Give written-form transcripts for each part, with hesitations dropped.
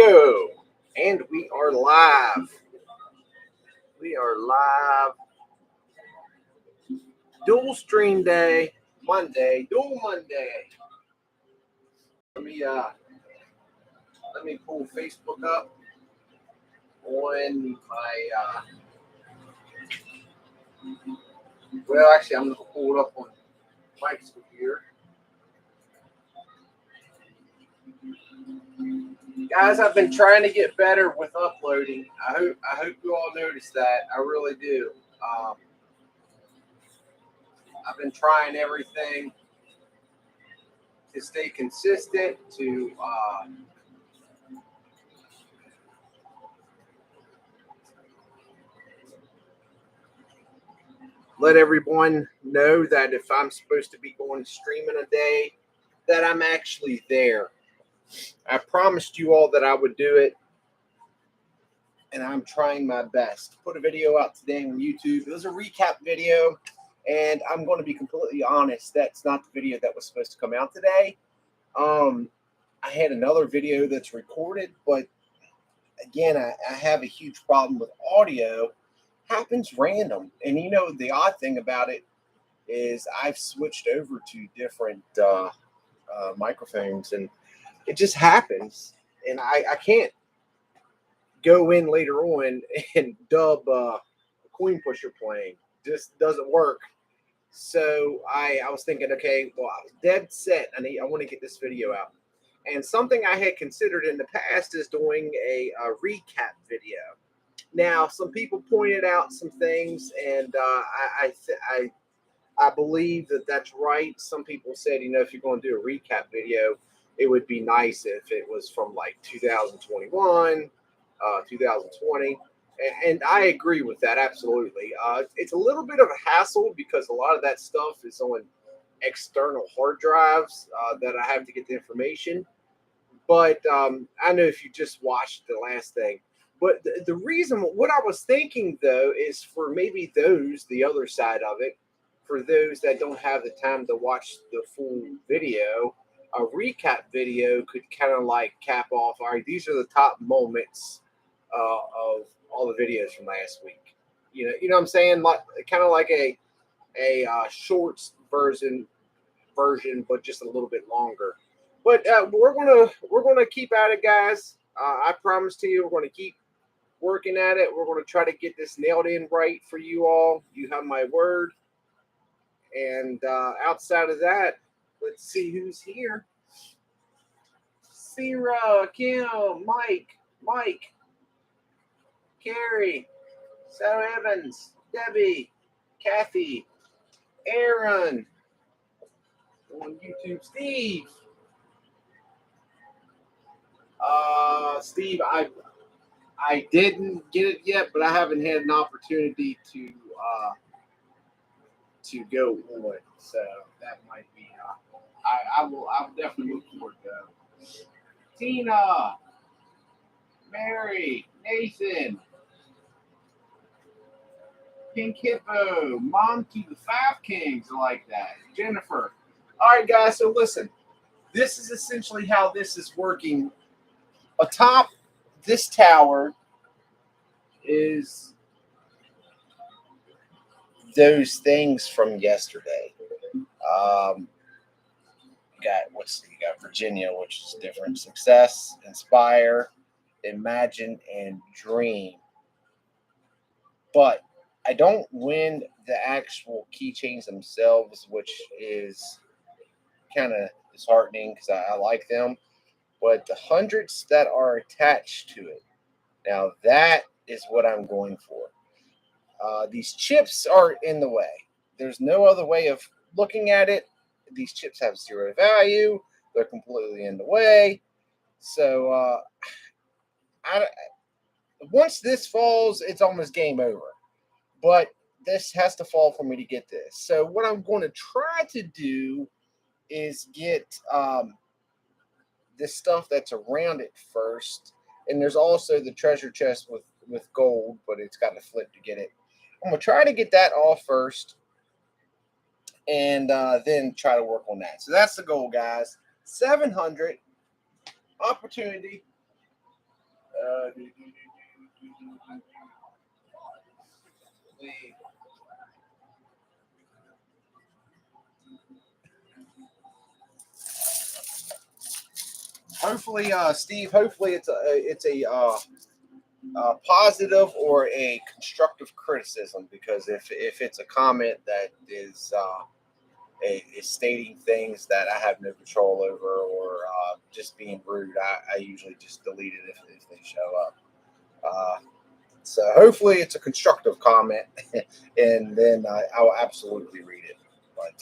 go. And we are live. We are live. Dual stream day, Monday, dual Monday. Let me pull Facebook up on my well, actually I'm gonna pull it up on Mike's computer. Guys, I've been trying to get better with uploading. I hope you all notice that. I really do. I've been trying everything to stay consistent, to let everyone know that if I'm supposed to be going streaming a day, that I'm actually there. I promised you all that I would do it, and I'm trying my best. Put a video out today on YouTube. It was a recap video, and I'm going to be completely honest, that's not the video that was supposed to come out today. I had another video that's recorded, but again, I have a huge problem with audio. Happens random. And you know, the odd thing about it is I've switched over to different microphones, and it just happens. And I can't go in later on and dub a coin pusher playing. Just doesn't work. So I was thinking, okay, well, I was dead set. I want to get this video out. And something I had considered in the past is doing a recap video. Now, some people pointed out some things, and I believe that that's right. Some people said, you know, if you're going to do a recap video, it would be nice if it was from like 2021, 2020. And I agree with that, absolutely. It's a little bit of a hassle because a lot of that stuff is on external hard drives that I have to get the information. But I know if you just watched the last thing. But the reason, what I was thinking, though, is for maybe those, the other side of it, for those that don't have the time to watch the full video, a recap video could kind of like cap off, all right, these are the top moments of all the videos from last week. You know what I'm saying? Like kind of like a shorts version, but just a little bit longer. But we're gonna keep at it, guys. I promise to you, we're gonna keep working at it. We're gonna try to get this nailed in right for you all. You have my word. And outside of that, let's see who's here. Sarah, Kim, Mike, Carrie, Sarah Evans, Debbie, Kathy, Aaron, on YouTube, Steve. Steve, I didn't get it yet, but I haven't had an opportunity to go on, so that might be. I will definitely look forward to it. Tina, Mary, Nathan, Pink Hippo, Mom to the Five Kings, I like that. Jennifer. All right, guys. So listen, this is essentially how this is working. Atop this tower is those things from yesterday. You got Virginia, which is different. Success, inspire, imagine, and dream. But I don't win the actual keychains themselves, which is kind of disheartening because I like them. But the hundreds that are attached to it, now that is what I'm going for. These chips are in the way. There's no other way of looking at it. These chips have zero value. They're completely in the way. So once this falls, it's almost game over. But this has to fall for me to get this. So what I'm going to try to do is get this stuff that's around it first. And there's also the treasure chest with gold, but it's got to flip to get it. I'm going to try to get that off first and then try to work on that. So that's the goal, guys. 700 opportunity. Hopefully, Steve. Hopefully, it's a positive or a constructive criticism. Because if it's a comment that is stating things that I have no control over, or just being rude, I usually just delete it if they show up. So hopefully it's a constructive comment, and then I'll absolutely read it. But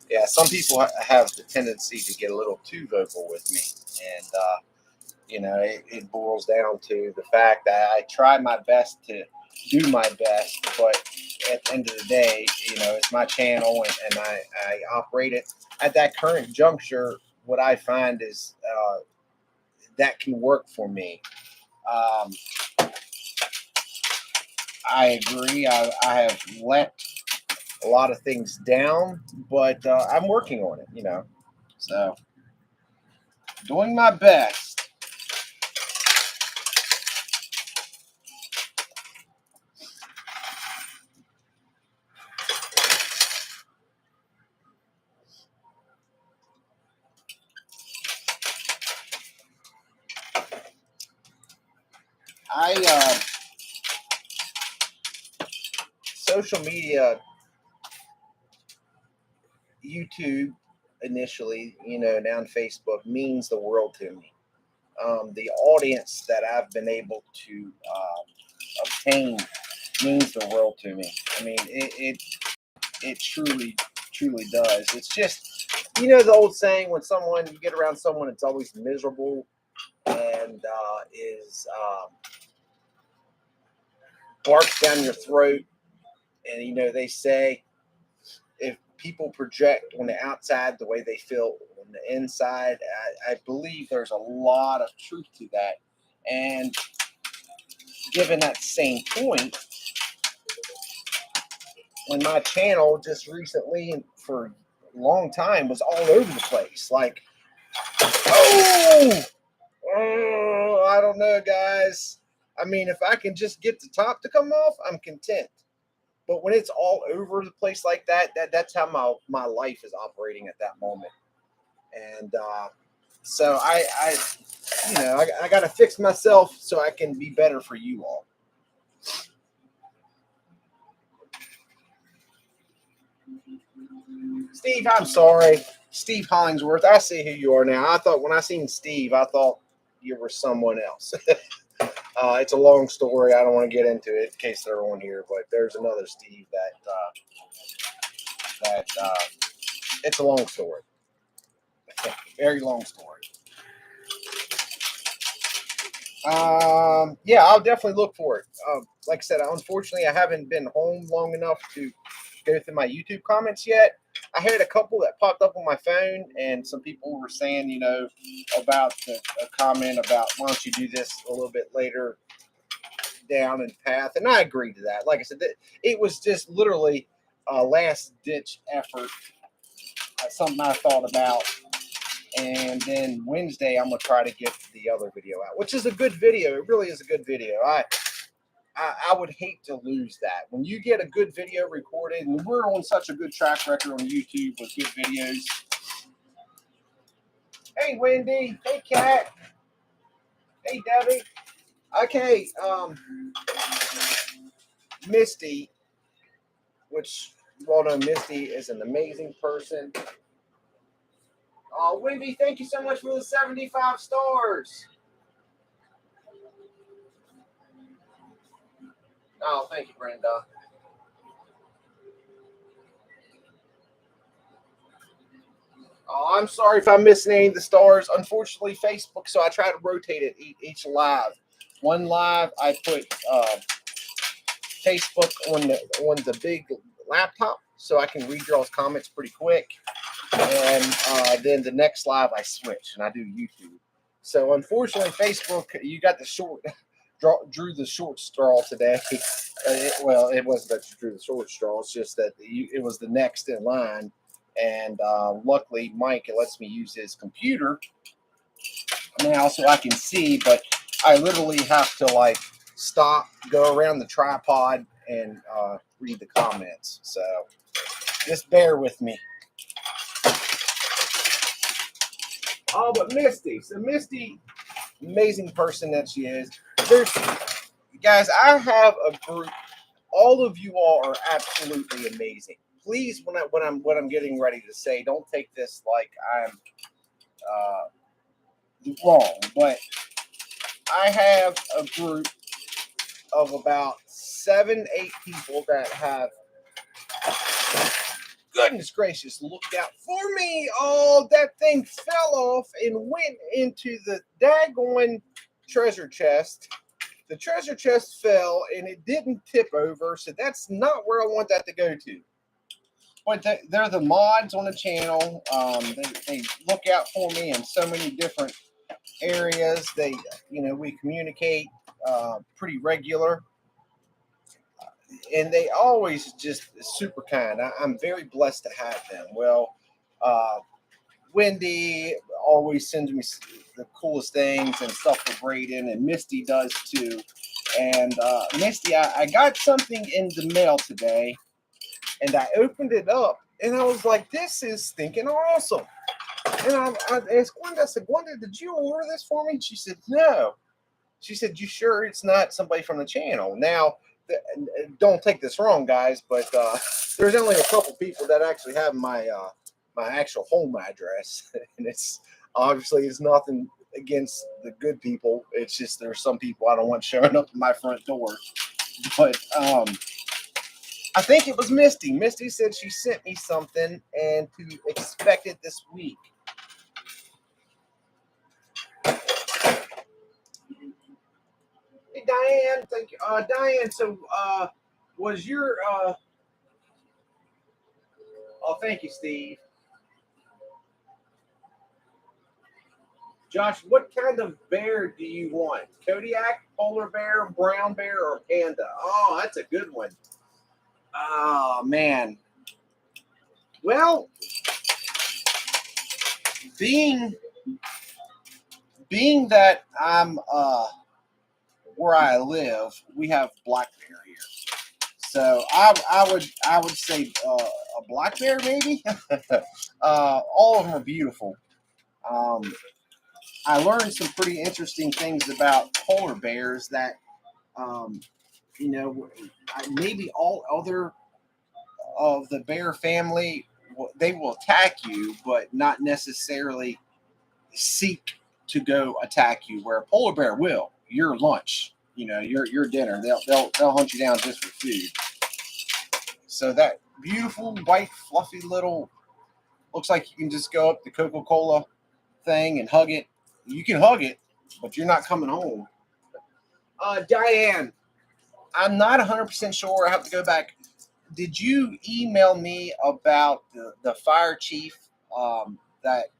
yeah, some people have the tendency to get a little too vocal with me, and it boils down to the fact that I try my best to do my best, but at the end of the day, it's my channel, and I operate it at that current juncture. What I find is that can work for me. I agree. I have let a lot of things down, but I'm working on it, So, doing my best. Social media, YouTube initially, now on Facebook, means the world to me. The audience that I've been able to obtain means the world to me. I mean, it truly does. It's just, the old saying, when you get around someone that's always miserable and is barks down your throat, and they say, if people project on the outside the way they feel on the inside, I believe there's a lot of truth to that. And given that same point, when my channel just recently and for a long time was all over the place, like, I don't know, guys. I mean, if I can just get the top to come off, I'm content. But when it's all over the place like that's how my life is operating at that moment. And so I got to fix myself so I can be better for you all. Steve, I'm sorry. Steve Hollingsworth, I see who you are now. I thought when I seen Steve, I thought you were someone else. It's a long story. I don't want to get into it in case they're on here, but there's another Steve that it's a long story. Very long story. Yeah, I'll definitely look for it. Like I said, unfortunately, I haven't been home long enough to go through my YouTube comments yet. I had a couple that popped up on my phone, and some people were saying, about a comment about, why don't you do this a little bit later down in path, and I agreed to that. Like I said, it was just literally a last-ditch effort, something I thought about. And then Wednesday, I'm going to try to get the other video out, which is a good video. It really is a good video. I would hate to lose that. When you get a good video recorded, and we're on such a good track record on YouTube with good videos. Hey, Wendy. Hey, Kat. Hey, Debbie. Okay, Misty, which you all know Misty is an amazing person. Wendy, thank you so much for the 75 stars. Oh, thank you, Brenda. Oh, I'm sorry if I'm missing any of the stars. Unfortunately, Facebook, so I try to rotate it each live. One live, I put Facebook on the big laptop, so I can read y'all's comments pretty quick. And then the next live, I switch, and I do YouTube. So unfortunately, Facebook, you got the short, drew the short straw today. It wasn't that you drew the short straw. It's just that it was the next in line. And luckily, Mike lets me use his computer now so I can see. But I literally have to like stop, go around the tripod, and read the comments. So just bear with me. Oh, but Misty. So Misty, amazing person that she is. There's, guys, I have a group. All of you all are absolutely amazing. Please, what I'm getting ready to say, don't take this like I'm wrong. But I have a group of about 7, 8 people that have, goodness gracious, looked out for me. Oh, that thing fell off and went into the daggone treasure chest. The treasure chest fell and it didn't tip over, so that's not where I want that to go to. But they're the mods on the channel. They look out for me in so many different areas. They, we communicate pretty regular. And they always just super kind. I'm very blessed to have them. Well, Wendy always sends me the coolest things and stuff for Braden, and Misty does too. And Misty, I got something in the mail today, and I opened it up, and I was like, this is stinking awesome. And I asked Gwenda, I said, Gwenda, did you order this for me? She said, no. She said, you sure it's not somebody from the channel? Now, don't take this wrong, guys, but there's only a couple people that actually have my my actual home address, and it's obviously it's nothing against the good people. It's just there's some people I don't want showing up at my front door. But I think it was Misty. Misty said she sent me something and to expect it this week. Hey, Diane, thank you. Diane, so was your oh, thank you, Steve. Josh, what kind of bear do you want? Kodiak, polar bear, brown bear, or panda? Oh, that's a good one. Oh, man. Well, being that I'm where I live, we have black bear here. So I would say a black bear maybe. All of them are beautiful. I learned some pretty interesting things about polar bears that maybe all other of the bear family, they will attack you, but not necessarily seek to go attack you. Where a polar bear will, your lunch, your dinner, they'll hunt you down just for food. So that beautiful white fluffy little, looks like you can just go up the Coca-Cola thing and hug it. You can hug it, but you're not coming home. Diane, I'm not 100% sure. I have to go back. Did you email me about the fire chief that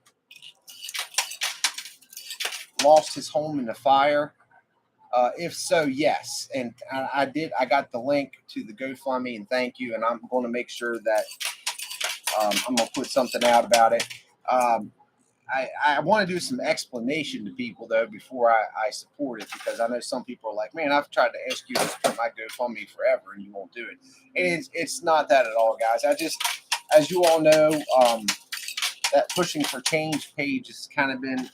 lost his home in the fire? If so, yes. And I did. I got the link to the GoFundMe, and thank you. And I'm going to make sure that I'm going to put something out about it. I want to do some explanation to people, though, before I support it, because I know some people are like, man, I've tried to ask you to support my GoFundMe forever, and you won't do it. And it's not that at all, guys. I just, as you all know, that Pushing for Change page has kind of been